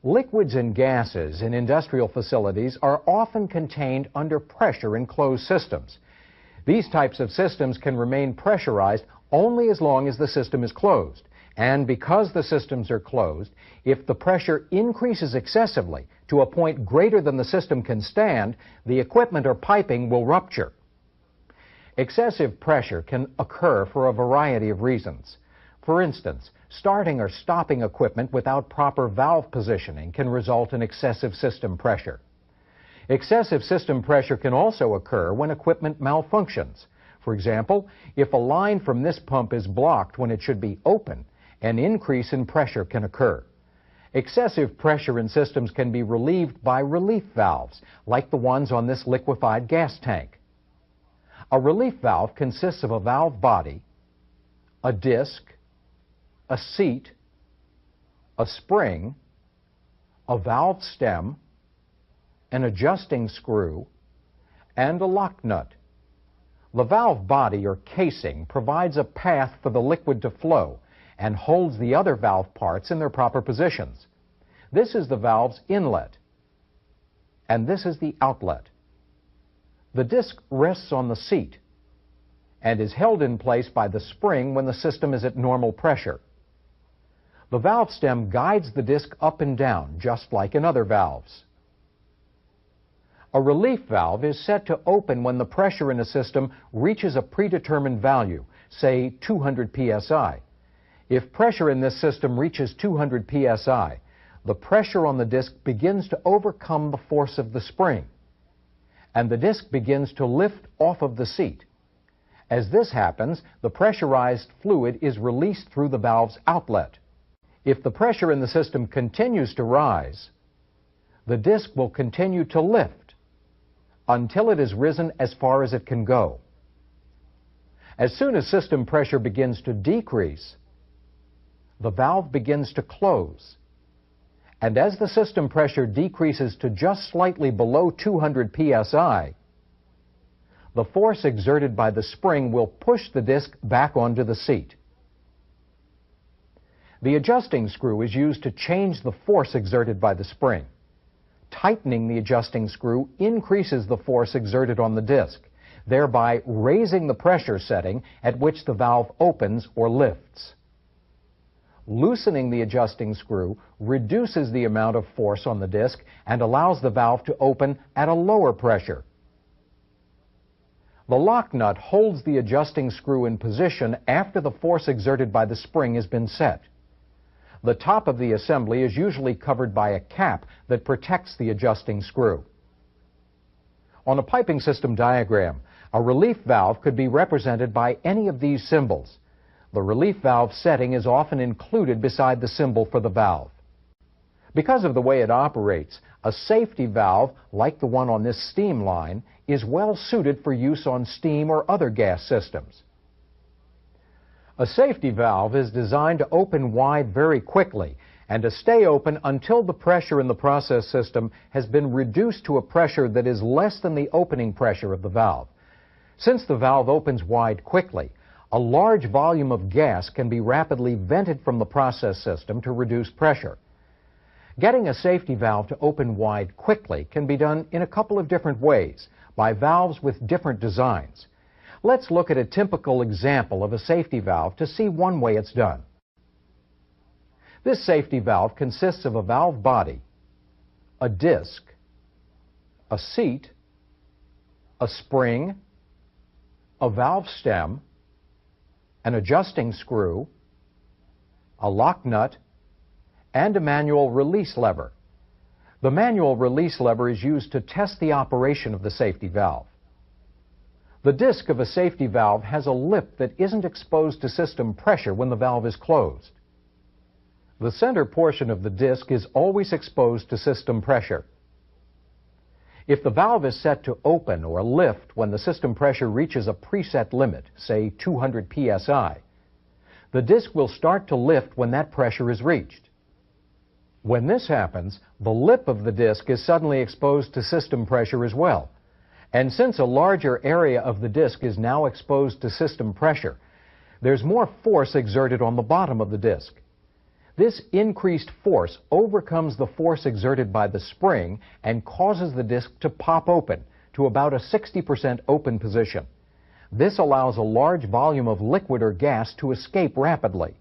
Liquids and gases in industrial facilities are often contained under pressure in closed systems. These types of systems can remain pressurized only as long as the system is closed. And because the systems are closed, if the pressure increases excessively to a point greater than the system can stand, the equipment or piping will rupture. Excessive pressure can occur for a variety of reasons. For instance, starting or stopping equipment without proper valve positioning can result in excessive system pressure. Excessive system pressure can also occur when equipment malfunctions. For example, if a line from this pump is blocked when it should be open, an increase in pressure can occur. Excessive pressure in systems can be relieved by relief valves, like the ones on this liquefied gas tank. A relief valve consists of a valve body, a disc, a seat, a spring, a valve stem, an adjusting screw, and a lock nut. The valve body or casing provides a path for the liquid to flow and holds the other valve parts in their proper positions. This is the valve's inlet, and this is the outlet. The disc rests on the seat and is held in place by the spring when the system is at normal pressure. The valve stem guides the disc up and down, just like in other valves. A relief valve is set to open when the pressure in a system reaches a predetermined value, say 200 psi. If pressure in this system reaches 200 psi, the pressure on the disc begins to overcome the force of the spring, and the disc begins to lift off of the seat. As this happens, the pressurized fluid is released through the valve's outlet. If the pressure in the system continues to rise, the disc will continue to lift until it has risen as far as it can go. As soon as system pressure begins to decrease, the valve begins to close. And as the system pressure decreases to just slightly below 200 psi, the force exerted by the spring will push the disc back onto the seat. The adjusting screw is used to change the force exerted by the spring. Tightening the adjusting screw increases the force exerted on the disc, thereby raising the pressure setting at which the valve opens or lifts. Loosening the adjusting screw reduces the amount of force on the disc and allows the valve to open at a lower pressure. The lock nut holds the adjusting screw in position after the force exerted by the spring has been set. The top of the assembly is usually covered by a cap that protects the adjusting screw. On a piping system diagram, a relief valve could be represented by any of these symbols. The relief valve setting is often included beside the symbol for the valve. Because of the way it operates, a safety valve, like the one on this steam line, is well suited for use on steam or other gas systems. A safety valve is designed to open wide very quickly and to stay open until the pressure in the process system has been reduced to a pressure that is less than the opening pressure of the valve. Since the valve opens wide quickly, a large volume of gas can be rapidly vented from the process system to reduce pressure. Getting a safety valve to open wide quickly can be done in a couple of different ways, by valves with different designs. Let's look at a typical example of a safety valve to see one way it's done. This safety valve consists of a valve body, a disc, a seat, a spring, a valve stem, an adjusting screw, a lock nut, and a manual release lever. The manual release lever is used to test the operation of the safety valve. The disc of a safety valve has a lip that isn't exposed to system pressure when the valve is closed. The center portion of the disc is always exposed to system pressure. If the valve is set to open or lift when the system pressure reaches a preset limit, say 200 psi, the disc will start to lift when that pressure is reached. When this happens, the lip of the disc is suddenly exposed to system pressure as well. And since a larger area of the disc is now exposed to system pressure, there's more force exerted on the bottom of the disc. This increased force overcomes the force exerted by the spring and causes the disc to pop open to about a 60% open position. This allows a large volume of liquid or gas to escape rapidly.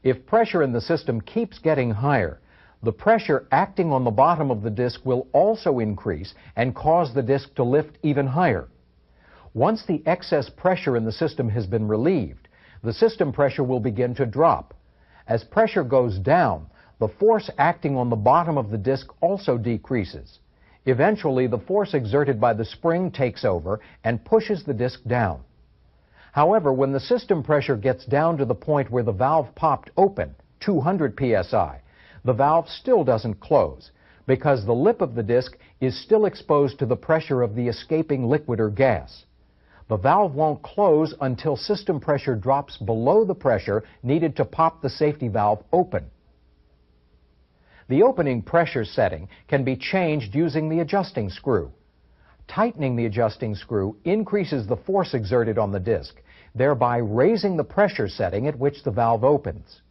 If pressure in the system keeps getting higher, the pressure acting on the bottom of the disc will also increase and cause the disc to lift even higher. Once the excess pressure in the system has been relieved, the system pressure will begin to drop. As pressure goes down, the force acting on the bottom of the disc also decreases. Eventually, the force exerted by the spring takes over and pushes the disc down. However, when the system pressure gets down to the point where the valve popped open, 200 psi, the valve still doesn't close because the lip of the disc is still exposed to the pressure of the escaping liquid or gas. The valve won't close until system pressure drops below the pressure needed to pop the safety valve open. The opening pressure setting can be changed using the adjusting screw. Tightening the adjusting screw increases the force exerted on the disc, thereby raising the pressure setting at which the valve opens.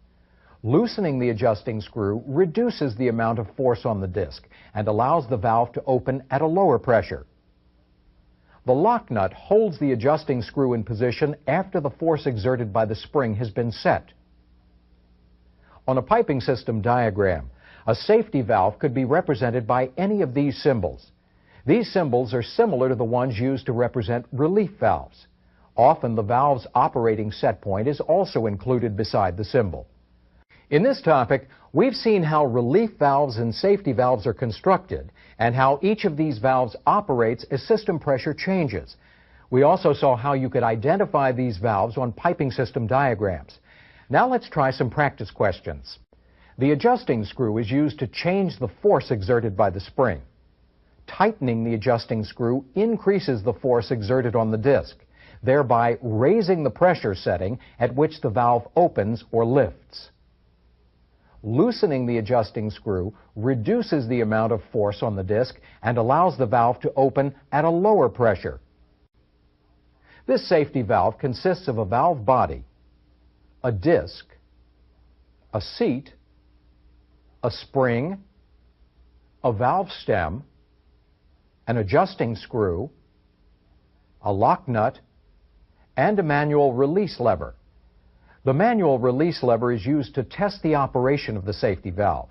Loosening the adjusting screw reduces the amount of force on the disc and allows the valve to open at a lower pressure. The lock nut holds the adjusting screw in position after the force exerted by the spring has been set. On a piping system diagram, a safety valve could be represented by any of these symbols. These symbols are similar to the ones used to represent relief valves. Often the valve's operating set point is also included beside the symbol. In this topic, we've seen how relief valves and safety valves are constructed and how each of these valves operates as system pressure changes. We also saw how you could identify these valves on piping system diagrams. Now let's try some practice questions. The adjusting screw is used to change the force exerted by the spring. Tightening the adjusting screw increases the force exerted on the disc, thereby raising the pressure setting at which the valve opens or lifts. Loosening the adjusting screw reduces the amount of force on the disc and allows the valve to open at a lower pressure. This safety valve consists of a valve body, a disc, a seat, a spring, a valve stem, an adjusting screw, a lock nut, and a manual release lever. The manual release lever is used to test the operation of the safety valve.